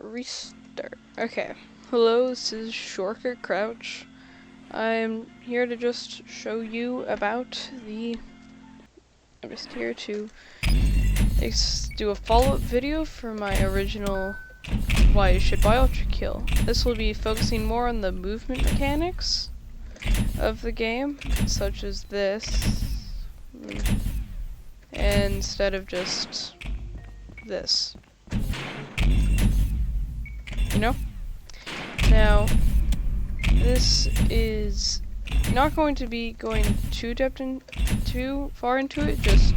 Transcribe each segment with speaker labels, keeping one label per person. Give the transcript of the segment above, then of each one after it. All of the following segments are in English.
Speaker 1: Restart. Okay. Hello, this is Shortcut Crouch. I'm here to just show you about the... I'm just here to do a follow-up video for my original Why You Should Buy Ultrakill. This will be focusing more on the movement mechanics of the game, such as this, instead of just this. You know? Now, this is not going to be going too far into it, just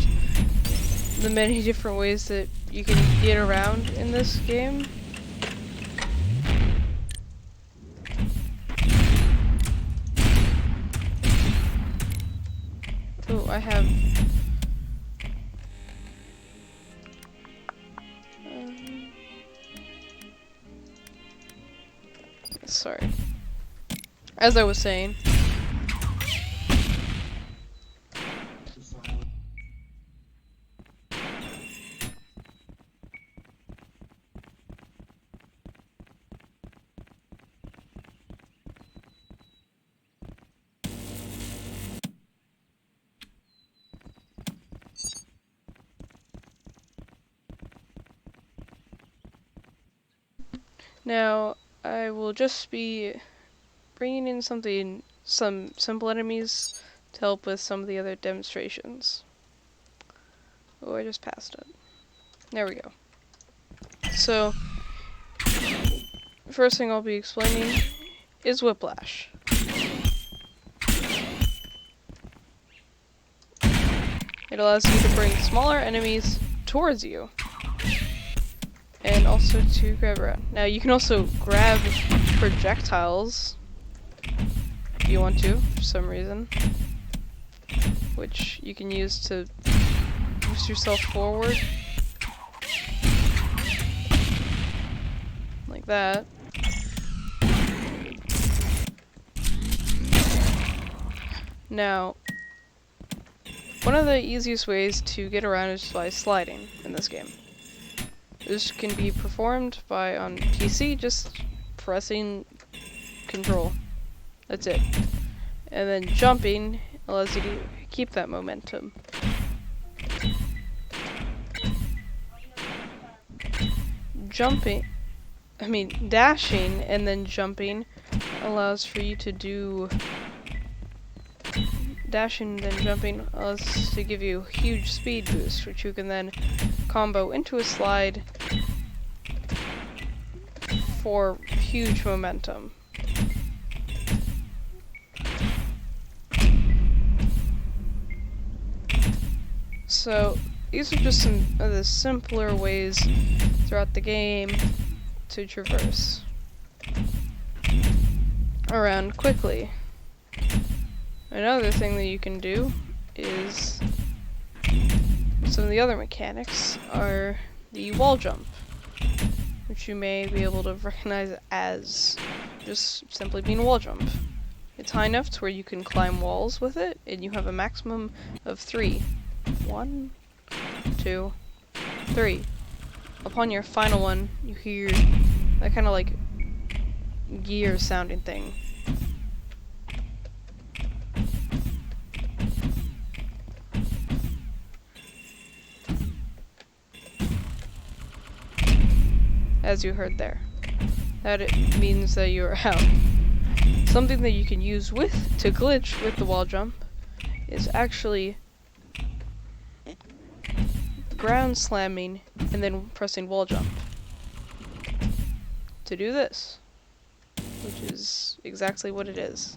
Speaker 1: the many different ways that you can get around in this game. Oh, I have... sorry. As I was saying. Now, I will just be bringing in some simple enemies to help with some of the other demonstrations. Oh, I just passed it. There we go. So, first thing I'll be explaining is Whiplash. It allows you to bring smaller enemies towards you, and also to grab around. Now, you can also grab projectiles if you want to, for some reason, which you can use to boost yourself forward. Like that. Now, one of the easiest ways to get around is by sliding in this game. This can be performed by, on PC, just pressing Control. That's it. And then jumping allows you to keep that momentum. Dashing and then jumping allows for you to do... Dashing and then jumping allows to give you a huge speed boost, which you can then combo into a slide for huge momentum. So, these are just some of the simpler ways throughout the game to traverse around quickly. Another thing that you can do is some of the other mechanics are the wall jump, which you may be able to recognize as just simply being a wall jump. It's high enough to where you can climb walls with it, and you have a maximum of 3. 1, 2, 3. Upon your final one, you hear that kind of like gear sounding thing. As you heard there. That it means that you're out. Something that you can use to glitch with the wall jump is actually ground slamming and then pressing wall jump to do this, which is exactly what it is.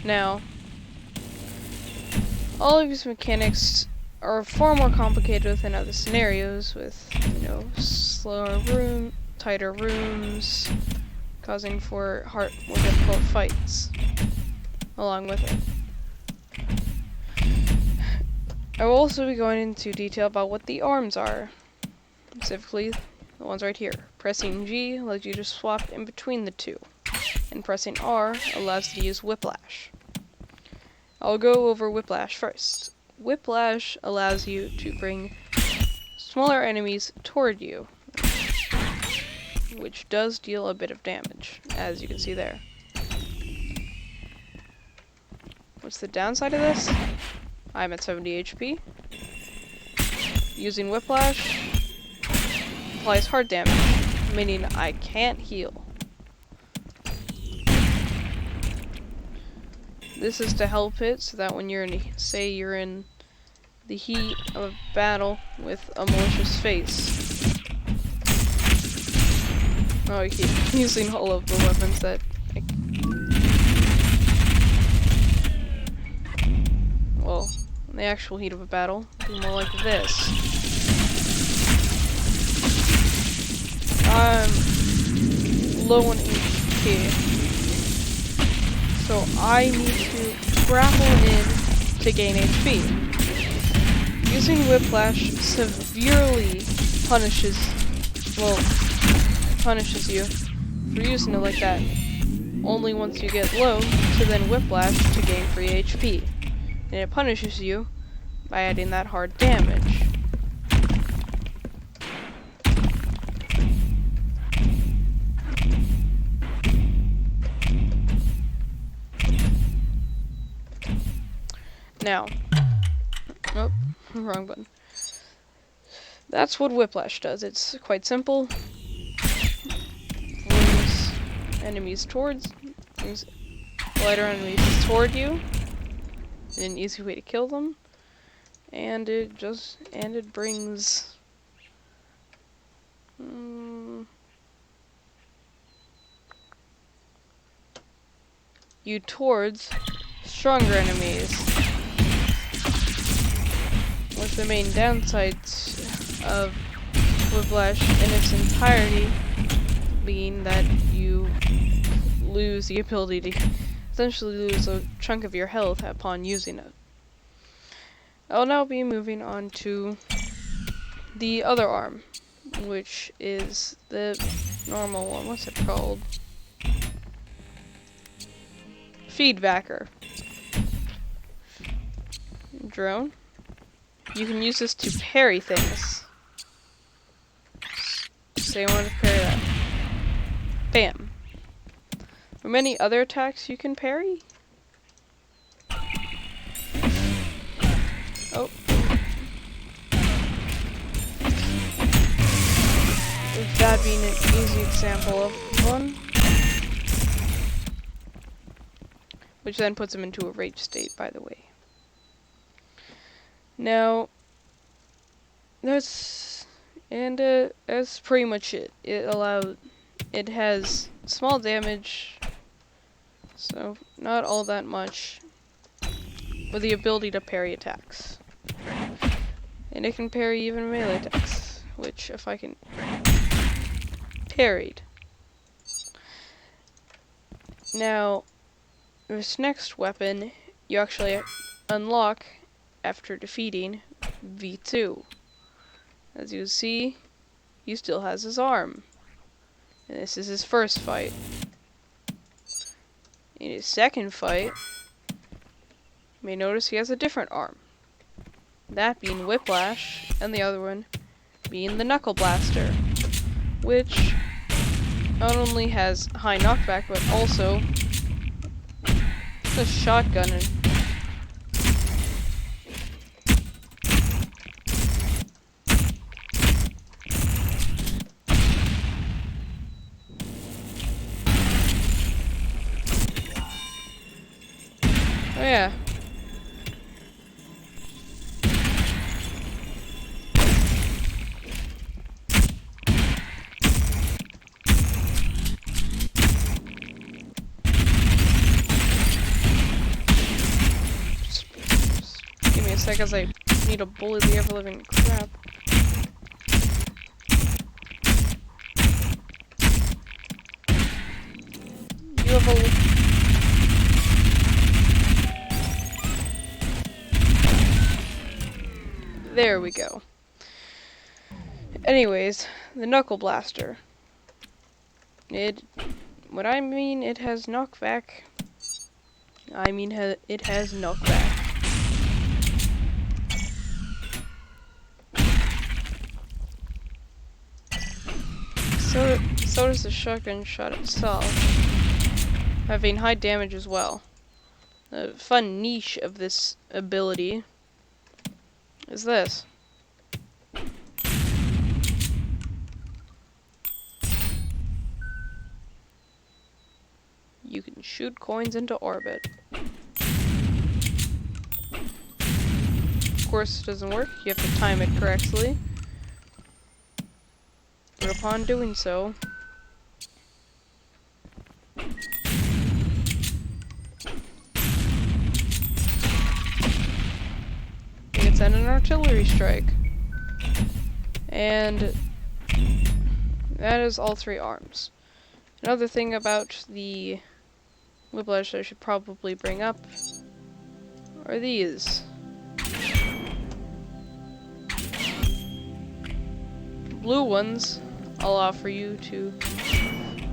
Speaker 1: Now, all of these mechanics are far more complicated within other scenarios, with, slower tighter rooms, causing for more difficult fights along with it. I will also be going into detail about what the arms are, specifically the ones right here. Pressing G allows you to swap in between the two, and pressing R allows you to use Whiplash. I'll go over Whiplash first. Whiplash allows you to bring smaller enemies toward you, which does deal a bit of damage, as you can see there. What's the downside of this? I'm at 70 HP. Using Whiplash applies hard damage, meaning I can't heal. This is to help it so that when you're in, say you're in the heat of battle with a malicious face. Oh, I keep using all of the weapons that well, in the actual heat of a battle, it'd be more like this. I'm low on HP, so I need to grapple in to gain HP. Using Whiplash severely punishes you for using it like that. Only once you get low to then Whiplash to gain free HP. And it punishes you by adding that hard damage. Now, oh, wrong button. That's what Whiplash does. It's quite simple. Brings lighter enemies toward you in an easy way to kill them, and it brings you towards stronger enemies, with the main downsides of Whiplash in its entirety being that you lose the ability to essentially lose a chunk of your health upon using it. I'll now be moving on to the other arm, which is the normal one. What's it called? Feedbacker. Drone. You can use this to parry things. Say I want to parry that. Bam. For many other attacks you can parry. Oh. With that being an easy example of one. Which then puts him into a rage state, by the way. Now, that's pretty much it. It has small damage, so not all that much, with the ability to parry attacks. And it can parry even melee attacks, which if I can parried. Now, this next weapon you actually unlock after defeating V2. As you see, he still has his arm. And this is his first fight. In his second fight, you may notice he has a different arm. That being Whiplash, and the other one being the Knuckle Blaster, which not only has high knockback, but also a shotgun. And oh yeah. Just give me a sec as I need to bully the ever-living crap. You have a... There we go. Anyways, the Knuckle Blaster. It has knockback I mean, it has knockback. So does the shotgun shot itself, having high damage as well. A fun niche of this ability is this. You can shoot coins into orbit. Of course, it doesn't work. You have to time it correctly. But upon doing so, you can send an artillery strike. And that is all 3 arms. Another thing about the Whiplash I should probably bring up are these. Blue ones allow for you to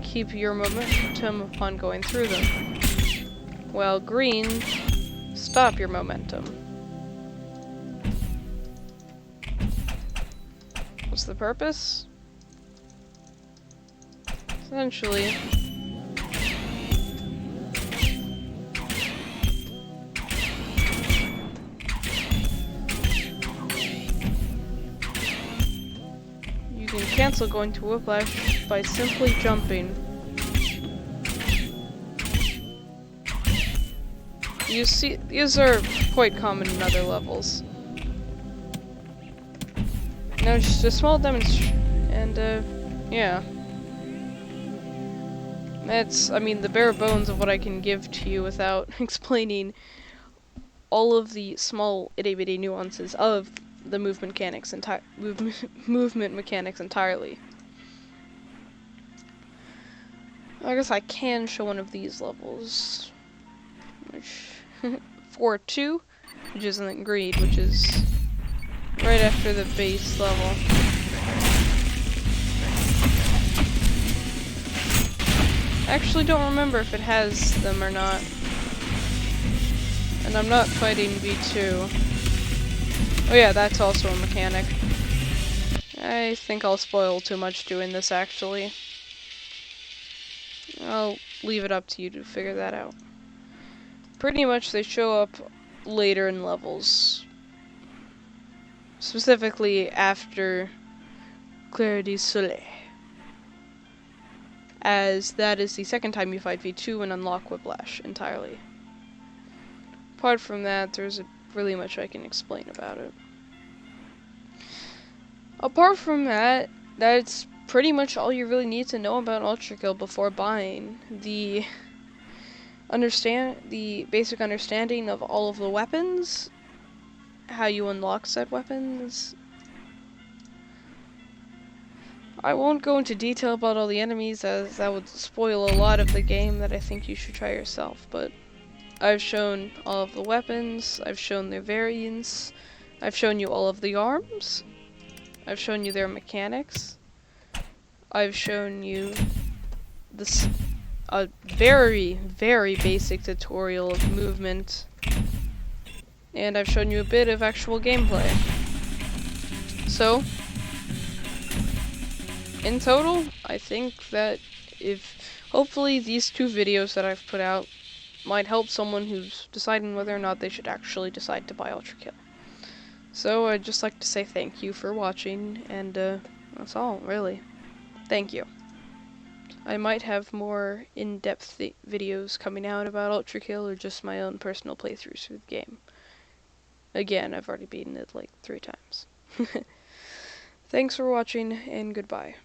Speaker 1: keep your momentum upon going through them, while green stop your momentum. What's the purpose? Essentially, you can cancel going to Whiplash by simply jumping. You see, these are quite common in other levels. Now, just a small demonstration, and yeah. That's, I mean, the bare bones of what I can give to you without explaining all of the small itty-bitty nuances of the movement mechanics entirely. I guess I can show one of these levels, which 4-2, which isn't greed, which is right after the base level. I actually don't remember if it has them or not. And I'm not fighting V2. Oh yeah, that's also a mechanic. I think I'll spoil too much doing this, actually. I'll leave it up to you to figure that out. Pretty much they show up later in levels. Specifically after Clair du Soleil, as that is the second time you fight V2 and unlock Whiplash entirely. Apart from that, there's really much I can explain about it. Apart from that, that's pretty much all you really need to know about Ultrakill before buying. The basic understanding of all of the weapons, how you unlock said weapons. I won't go into detail about all the enemies, as that would spoil a lot of the game that I think you should try yourself, but I've shown all of the weapons, I've shown their variants, I've shown you all of the arms, I've shown you their mechanics, I've shown you a very, very basic tutorial of movement, and I've shown you a bit of actual gameplay. So, in total, I think that hopefully these 2 videos that I've put out might help someone who's deciding whether or not they should actually decide to buy Ultrakill. So I'd just like to say thank you for watching, and that's all, really. Thank you. I might have more in-depth videos coming out about Ultrakill, or just my own personal playthroughs through the game. Again, I've already beaten it like 3 times. Thanks for watching, and goodbye.